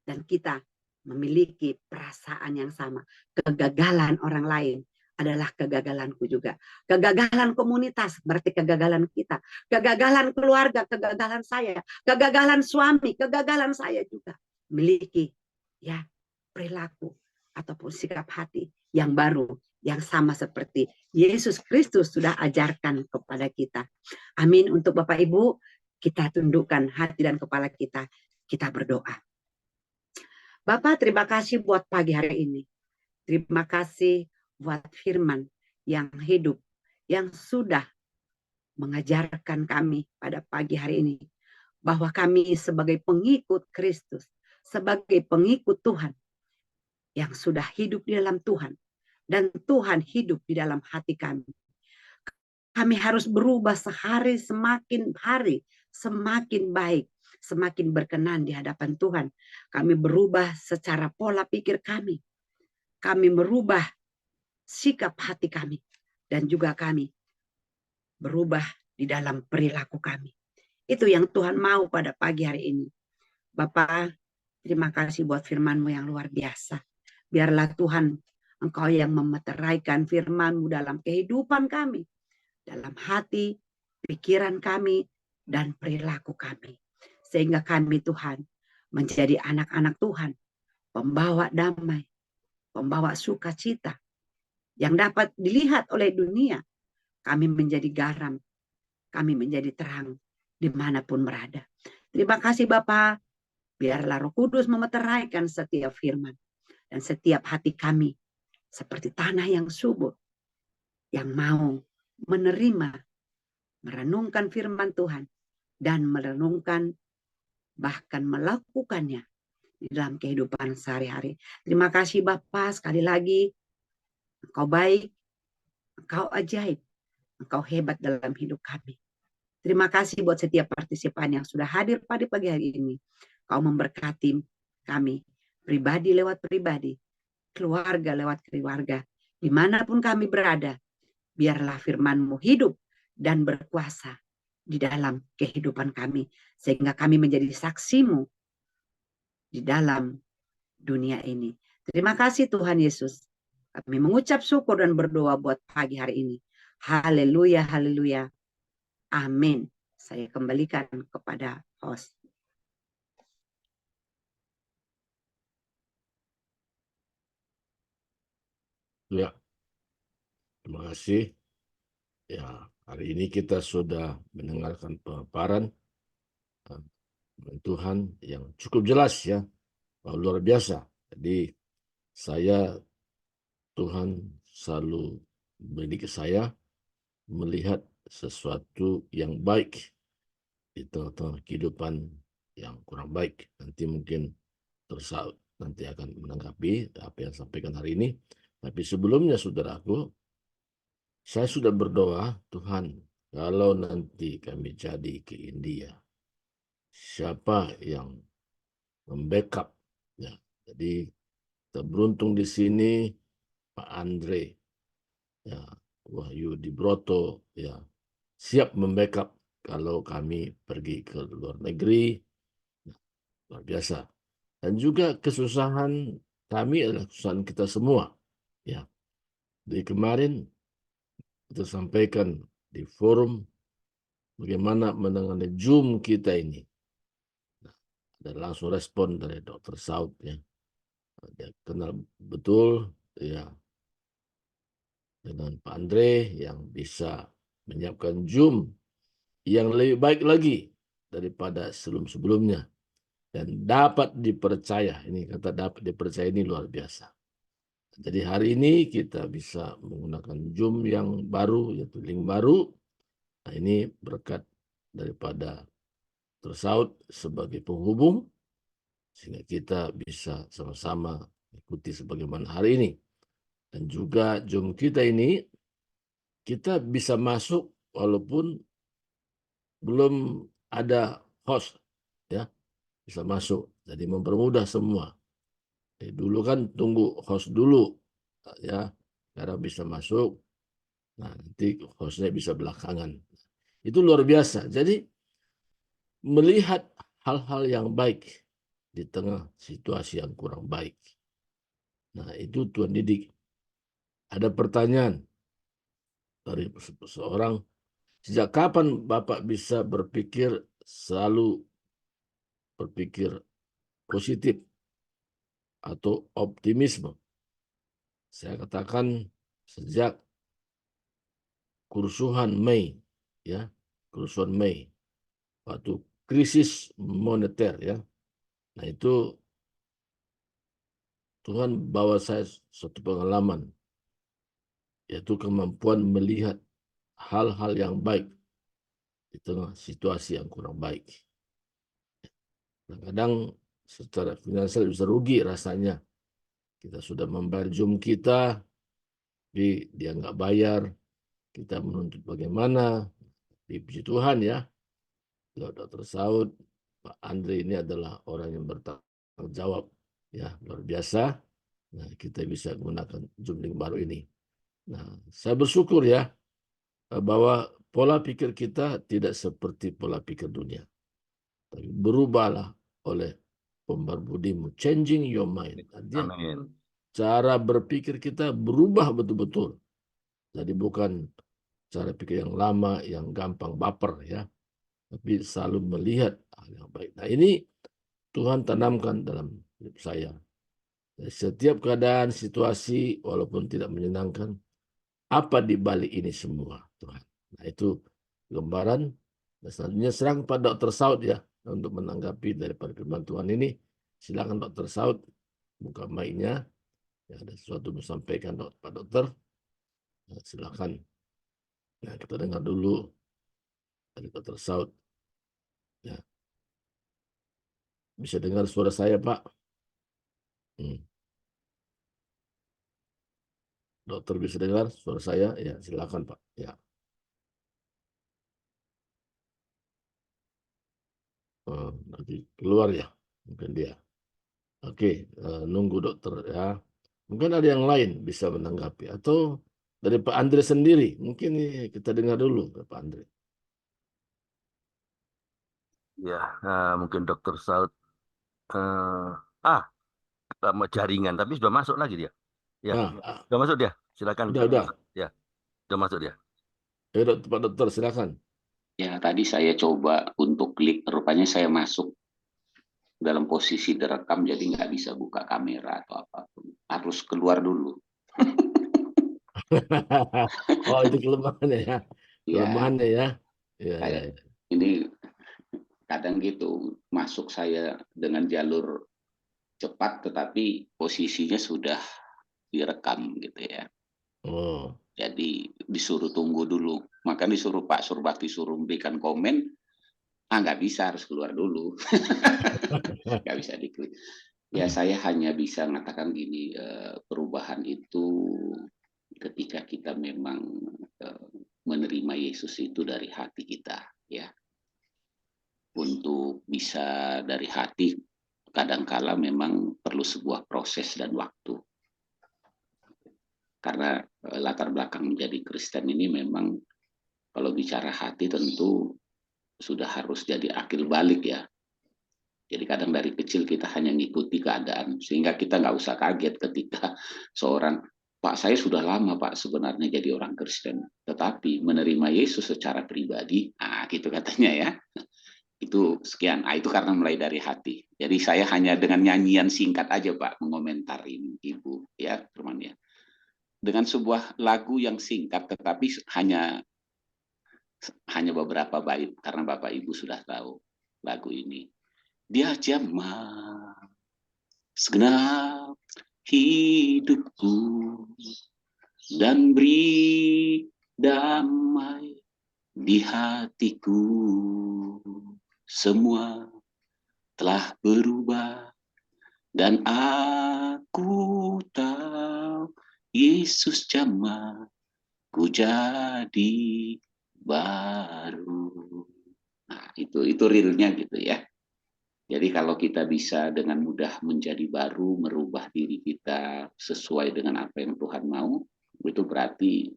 dan kita memiliki perasaan yang sama. Kegagalan orang lain adalah kegagalanku juga. Kegagalan komunitas berarti kegagalan kita. Kegagalan keluarga, kegagalan saya. Kegagalan suami, kegagalan saya juga. Memiliki ya perilaku ataupun sikap hati yang baru, yang sama seperti Yesus Kristus sudah ajarkan kepada kita. Amin. Untuk Bapak Ibu, kita tundukkan hati dan kepala kita. Kita berdoa. Bapak, terima kasih buat pagi hari ini. Terima kasih buat firman yang hidup, yang sudah mengajarkan kami pada pagi hari ini. Bahwa kami sebagai pengikut Kristus, sebagai pengikut Tuhan, yang sudah hidup di dalam Tuhan, dan Tuhan hidup di dalam hati kami. Kami harus berubah sehari semakin hari, semakin baik, semakin berkenan di hadapan Tuhan. Kami berubah secara pola pikir kami. Kami merubah sikap hati kami. Dan juga kami berubah di dalam perilaku kami. Itu yang Tuhan mau pada pagi hari ini. Bapak, terima kasih buat firman-Mu yang luar biasa. Biarlah Tuhan, Engkau yang memeteraikan firman-Mu dalam kehidupan kami, dalam hati, pikiran kami, dan perilaku kami. Sehingga kami Tuhan menjadi anak-anak Tuhan, pembawa damai, pembawa sukacita, yang dapat dilihat oleh dunia. Kami menjadi garam, kami menjadi terang dimanapun berada. Terima kasih Bapa, biarlah Roh Kudus memeteraikan setiap firman, dan setiap hati kami seperti tanah yang subur, yang mau menerima, merenungkan firman Tuhan, dan merenungkan bahkan melakukannya di dalam kehidupan sehari-hari. Terima kasih Bapa, sekali lagi Engkau baik, Engkau ajaib, Engkau hebat dalam hidup kami. Terima kasih buat setiap partisipan yang sudah hadir pada pagi hari ini. Kau memberkati kami, pribadi lewat pribadi, keluarga lewat keluarga. Dimanapun kami berada, biarlah firman-Mu hidup dan berkuasa di dalam kehidupan kami. Sehingga kami menjadi saksi-Mu di dalam dunia ini. Terima kasih Tuhan Yesus. Kami mengucap syukur dan berdoa buat pagi hari ini. Haleluya, haleluya. Amin. Saya kembalikan kepada host. Ya, terima kasih. Ya, hari ini kita sudah mendengarkan pemaparan Tuhan yang cukup jelas ya, luar biasa. Jadi Tuhan selalu mendidik saya melihat sesuatu yang baik di tengah-tengah kehidupan yang kurang baik. Nanti mungkin nanti akan menanggapi apa yang sampaikan hari ini. Tapi sebelumnya saudaraku, Saya sudah berdoa, Tuhan, kalau nanti kami jadi ke India, siapa yang membackup? Ya, jadi kita beruntung di sini, Pak Andre, ya, Wahyu Dibroto, ya, siap membackup kalau kami pergi ke luar negeri, luar biasa. Dan juga kesusahan kami adalah kesusahan kita semua. Ya, jadi kemarin kita sampaikan di forum bagaimana menangani Zoom kita ini. Nah, dan langsung respon dari Dr. Saud, ya. Dia kenal betul, ya, dengan Pak Andre yang bisa menyiapkan Zoom yang lebih baik lagi daripada sebelum-sebelumnya dan dapat dipercaya. Ini kata dapat dipercaya ini luar biasa. Jadi hari ini kita bisa menggunakan Zoom yang baru, yaitu link baru. Nah, ini berkat daripada Tersaud sebagai penghubung, sehingga kita bisa sama-sama ikuti sebagaimana hari ini. Dan juga Zoom kita ini, kita bisa masuk walaupun belum ada host, ya, bisa masuk. Jadi mempermudah semua. Dulu kan tunggu host dulu, ya, sekarang bisa masuk. Nah, nanti hostnya bisa belakangan. Itu luar biasa. Jadi melihat hal-hal yang baik di tengah situasi yang kurang baik. Nah, itu Tuhan didik. Ada pertanyaan dari seseorang, sejak kapan Bapak bisa selalu berpikir positif atau optimisme? Saya katakan sejak kerusuhan Mei, ya, kerusuhan Mei, waktu krisis moneter, ya. Nah, itu Tuhan bawa saya suatu pengalaman, yaitu kemampuan melihat hal-hal yang baik di tengah situasi yang kurang baik. Kadang secara finansial bisa rugi rasanya. Kita sudah membayar Zoom kita, tapi dia nggak bayar. Kita menuntut bagaimana. Puji Tuhan, ya. Dr. Saud, Pak Andre ini adalah orang yang bertanggung jawab, ya, luar biasa. Nah, kita bisa menggunakan Zoom link baru ini. Nah, saya bersyukur, ya, bahwa pola pikir kita tidak seperti pola pikir dunia. Tapi berubahlah oleh pembarbudimu, changing your mind. Artinya, Amin. cara berpikir kita berubah betul-betul. Jadi bukan cara pikir yang lama, yang gampang baper, ya. Tapi selalu melihat hal yang baik. Nah, ini Tuhan tanamkan dalam hidup saya. Setiap keadaan, situasi, walaupun tidak menyenangkan, apa di balik ini semua, Tuhan. Nah, itu gambaran. Dan selanjutnya serang pada Dr. Saud, ya, untuk menanggapi daripada firman Tuhan ini. Silakan Dr. Saud, buka mic-nya. Ya, ada sesuatu mau sampaikan Pak Dokter. Nah, silakan. Nah, kita dengar dulu dari Dr. Saud. Ya. Bisa dengar suara saya, Pak? Dokter bisa dengar suara saya? Ya, silakan, Pak. Ya. Nanti keluar, ya. Mungkin dia. Oke, nunggu dokter, ya. Mungkin ada yang lain bisa menanggapi. Atau dari Pak Andre sendiri. Mungkin kita dengar dulu Pak Andre. Ya, mungkin Dokter Saud mau jaringan, tapi sudah masuk lagi dia. Ya, sudah masuk dia. Silakan. Udah. Ya, sudah masuk dia. Ya, Pak Dokter, silakan. Ya, tadi saya coba untuk klik, rupanya saya masuk dalam posisi direkam, jadi nggak bisa buka kamera atau apapun. Harus keluar dulu. Oh, itu kelemahannya, ya. Kelemahannya, ya. Ya. Ini kadang gitu, masuk saya dengan jalur cepat, tetapi posisinya sudah direkam gitu ya. Oh. Jadi disuruh tunggu dulu. Maka disuruh Pak Surbakti suruh memberikan komen, nggak bisa, harus keluar dulu. Nggak bisa diklik. Ya, saya hanya bisa mengatakan gini, perubahan itu ketika kita memang menerima Yesus itu dari hati kita, ya. Untuk bisa dari hati, kadangkala memang perlu sebuah proses dan waktu. Karena latar belakang menjadi Kristen ini memang kalau bicara hati tentu sudah harus jadi akil balik ya. Jadi kadang dari kecil kita hanya ngikuti keadaan, sehingga kita nggak usah kaget ketika seorang, Pak saya sudah lama Pak sebenarnya jadi orang Kristen, tetapi menerima Yesus secara pribadi, nah gitu katanya ya, itu sekian. Nah, itu karena mulai dari hati. Jadi saya hanya dengan nyanyian singkat aja Pak mengomentari Ibu ya teman ya. Dengan sebuah lagu yang singkat tetapi hanya beberapa bait karena Bapak Ibu sudah tahu lagu ini. Dia jamah segenap hidupku dan beri damai di hatiku. Semua telah berubah dan aku tahu Yesus jamah ku jadi baru. Nah, itu realnya gitu ya. Jadi kalau kita bisa dengan mudah menjadi baru, merubah diri kita sesuai dengan apa yang Tuhan mau, itu berarti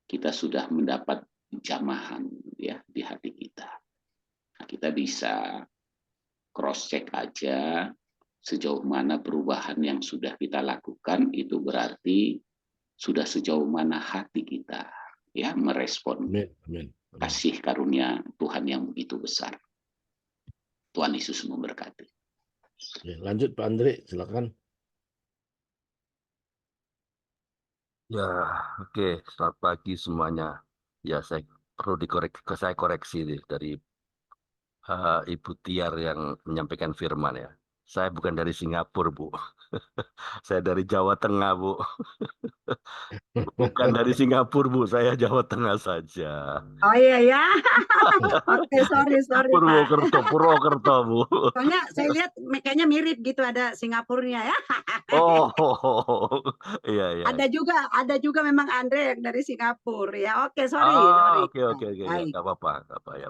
kita sudah mendapat jamahan ya di hati kita. Nah, kita bisa cross check aja sejauh mana perubahan yang sudah kita lakukan, itu berarti sudah sejauh mana hati kita ya merespon Amin. Amin. Amin. kasih karunia Tuhan yang begitu besar. Tuhan Yesus memberkati. Ya, lanjut Pak Andre, silakan. Ya, oke. Selamat pagi semuanya. Ya, saya perlu saya koreksi dari Ibu Tiar yang menyampaikan firman ya. Saya bukan dari Singapura, Bu. Saya dari Jawa Tengah, Bu. Bukan dari Singapura, Bu. Saya Jawa Tengah saja. Oh iya ya. Oke, sorry Pak. Purwokerto, Bu. Soalnya saya lihat kayaknya mirip gitu, ada Singapurnya ya. Oh, iya, iya. Ada juga memang Andre yang dari Singapura ya. Oke, sorry. Oke. Ya, Baik. nggak apa-apa. Ya, Ya,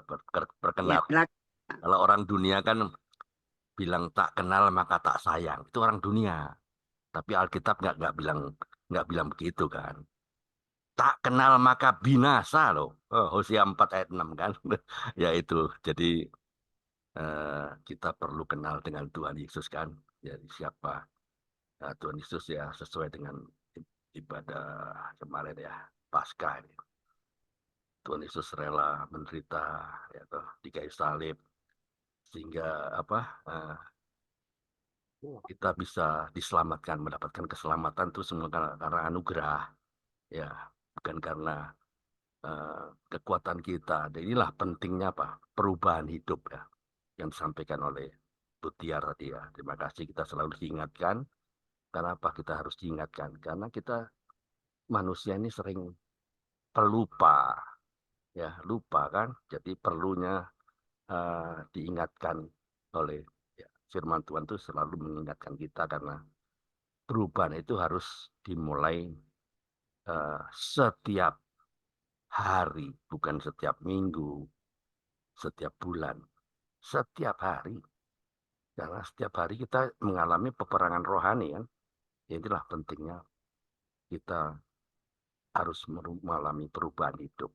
perkenal. silakan. Kalau orang dunia kan bilang tak kenal maka tak sayang. Itu orang dunia. Tapi Alkitab nggak bilang begitu kan. Tak kenal maka binasa loh. Hosea 4 ayat 6 kan. Ya itu. Jadi kita perlu kenal dengan Tuhan Yesus kan. Jadi siapa Tuhan Yesus ya sesuai dengan ibadah kemarin ya Paskah ini. Tuhan Yesus rela menderita ya toh, di kayu salib sehingga kita bisa diselamatkan, mendapatkan keselamatan itu semua karena anugerah ya, bukan karena kekuatan kita. Dan inilah pentingnya perubahan hidup ya yang disampaikan oleh Bu Tiar tadi ya. Terima kasih, kita selalu diingatkan. Kenapa kita harus diingatkan? Karena kita manusia ini sering pelupa ya, lupa kan. Jadi perlunya diingatkan oleh firman Tuhan itu selalu mengingatkan kita karena perubahan itu harus dimulai setiap hari, bukan setiap minggu, setiap bulan, setiap hari. Karena setiap hari kita mengalami peperangan rohani kan. Inilah pentingnya kita harus mengalami perubahan hidup.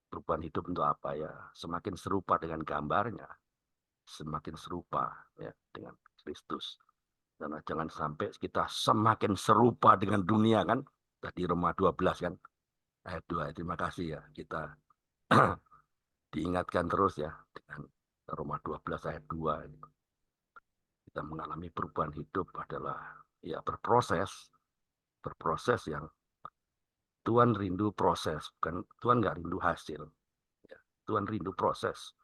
Perubahan hidup untuk apa ya? Semakin serupa dengan gambarnya, semakin serupa ya dengan Kristus. Karena jangan sampai kita semakin serupa dengan dunia kan. Tadi Roma 12 kan. Ayat 2. Terima kasih ya. Kita diingatkan terus ya dengan Roma 12 ayat 2. Kita mengalami perubahan hidup adalah ya berproses yang Tuhan rindu proses, bukan Tuhan nggak rindu hasil. Ya, Tuhan rindu proses.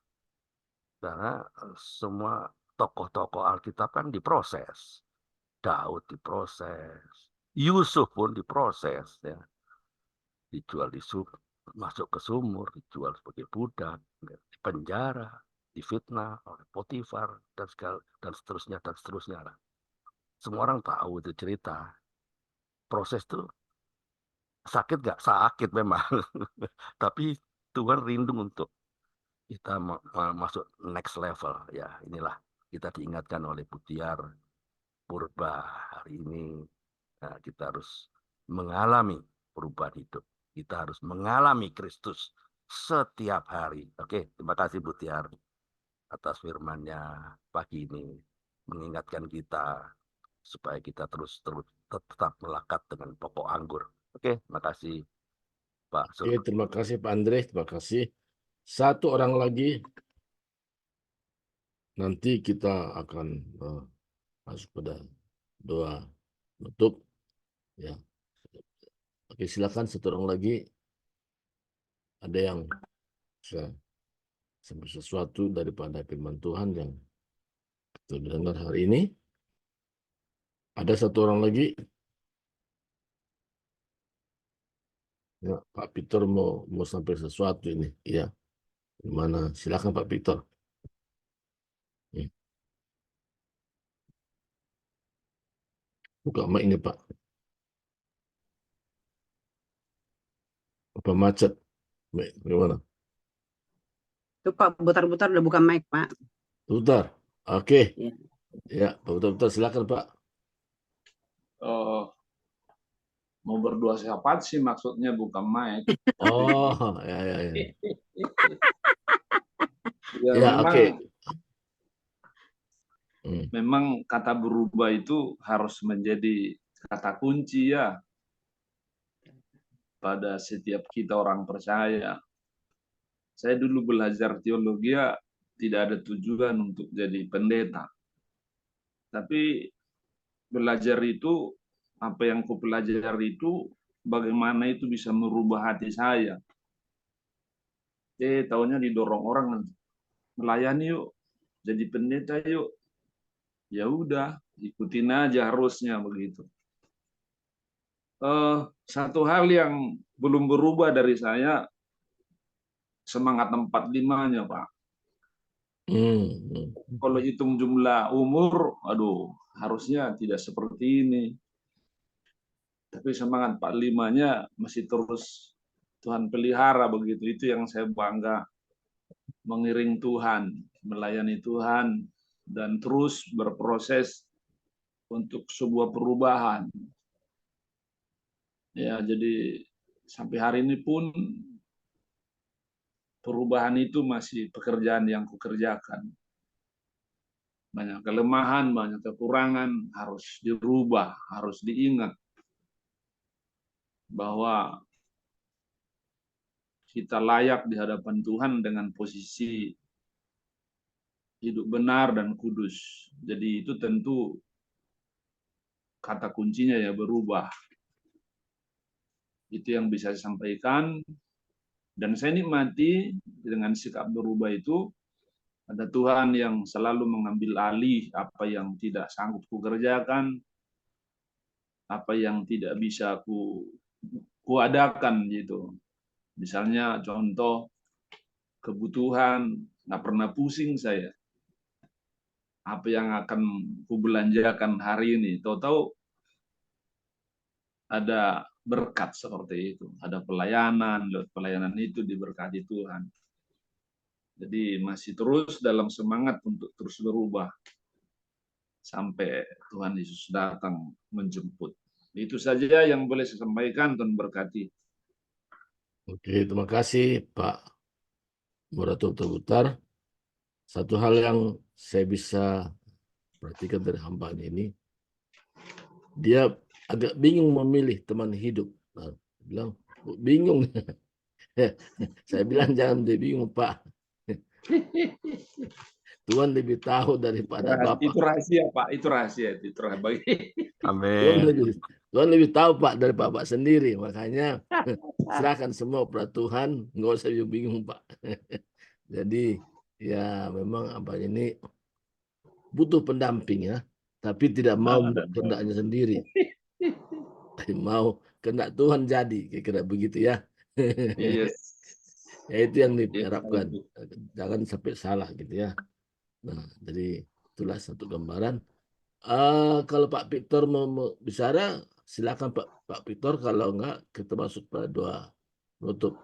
Karena semua tokoh-tokoh Alkitab kan diproses. Daud diproses, Yusuf pun diproses, ya. Dijual masuk ke sumur, dijual sebagai budak, di penjara, difitnah oleh Potifar dan seterusnya lah. Semua orang tahu itu cerita. Proses itu Sakit nggak? Sakit memang. Tapi Tuhan rindu untuk kita masuk next level. Ya, inilah kita diingatkan oleh Butiar Purba hari ini. Nah, kita harus mengalami perubahan hidup. Kita harus mengalami Kristus setiap hari. Oke, terima kasih Butiar atas firman-Nya pagi ini, mengingatkan kita supaya kita terus tetap melekat dengan pokok anggur. Oke, terima kasih Pak Oke, terima kasih Pak Andre, terima kasih. Satu orang lagi, nanti kita akan masuk pada doa tutup. Ya, oke, silakan satu orang lagi. Ada yang bisa sampai sesuatu daripada firman Tuhan yang kita dengar hari ini. Ada satu orang lagi. Ya, Pak Peter mau sampai sesuatu ini. Ya, gimana? Silakan Pak Peter. Buka mic ini Pak. Apa macet? Gimana? Itu Pak Butar-Butar udah buka mic, Pak. Putar. Oke. Ya. Ya, Pak Putar, silakan Pak. Mau berdua syafaat sih maksudnya bukan mic. Oh, ya. Ya, Ya, memang, oke. memang kata berubah itu harus menjadi kata kunci ya pada setiap kita orang percaya. Saya dulu belajar teologi ya, tidak ada tujuan untuk jadi pendeta. Tapi belajar itu, apa yang ku pelajari itu, bagaimana itu bisa merubah hati saya. Taunya didorong orang, melayani yuk, jadi pendeta yuk. Ya udah, ikutin aja harusnya begitu. Satu hal yang belum berubah dari saya, semangat 45-nya, Pak. Kalau hitung jumlah umur, aduh, harusnya tidak seperti ini. Tapi semangat 45-nya masih terus Tuhan pelihara begitu. Itu yang saya bangga. Mengiring Tuhan, melayani Tuhan, dan terus berproses untuk sebuah perubahan. Ya, jadi sampai hari ini pun perubahan itu masih pekerjaan yang kukerjakan. Banyak kelemahan, banyak kekurangan, harus dirubah, harus diingat bahwa kita layak di hadapan Tuhan dengan posisi hidup benar dan kudus. Jadi itu tentu kata kuncinya ya berubah. Itu yang bisa saya sampaikan. Dan saya nikmati dengan sikap berubah itu, ada Tuhan yang selalu mengambil alih apa yang tidak sanggup kukerjakan, apa yang tidak bisa kuadakan gitu. Misalnya contoh kebutuhan, nggak pernah pusing saya. Apa yang akan kubelanjakan hari ini, tahu-tahu ada berkat seperti itu, ada pelayanan, lewat pelayanan itu diberkati Tuhan. Jadi masih terus dalam semangat untuk terus berubah sampai Tuhan Yesus datang menjemput. Itu saja yang boleh saya sampaikan, Tuhan berkati. Oke, terima kasih Pak Murato Putar. Satu hal yang saya bisa perhatikan dari hamba ini, dia agak bingung memilih teman hidup. Nah, bilang bingung. Saya bilang jangan dia bingung Pak. Tuhan lebih tahu daripada Bapak. Itu rahasia Pak, itu rahasia. Itu rahasia. Amin. Tuhan lebih tahu Pak dari Bapak sendiri. Makanya serahkan semua pada Tuhan, nggak usah bingung Pak. Jadi ya memang apa ini butuh pendamping ya, tapi tidak mau kehendaknya sendiri. Mau kehendak Tuhan jadi, kira-kira begitu ya. Yes. Ya itu yang diharapkan. Jangan sampai salah gitu ya. Nah, jadi itulah satu gambaran. Kalau Pak Victor mau bicara, silakan Pak Victor, kalau enggak kita masuk pada doa menutup.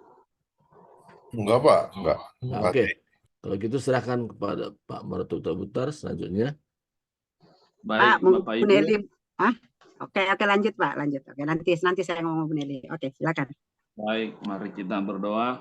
Enggak, Pak. Enggak. Nah, oke. Kalau gitu silakan kepada Pak Marutuk Butar selanjutnya. Baik, Pak, Bapak Bu Ibu. Neli. Oke, lanjut Pak, lanjut. Oke, nanti saya ngomong Bu Neli. Oke, silakan. Baik, mari kita berdoa.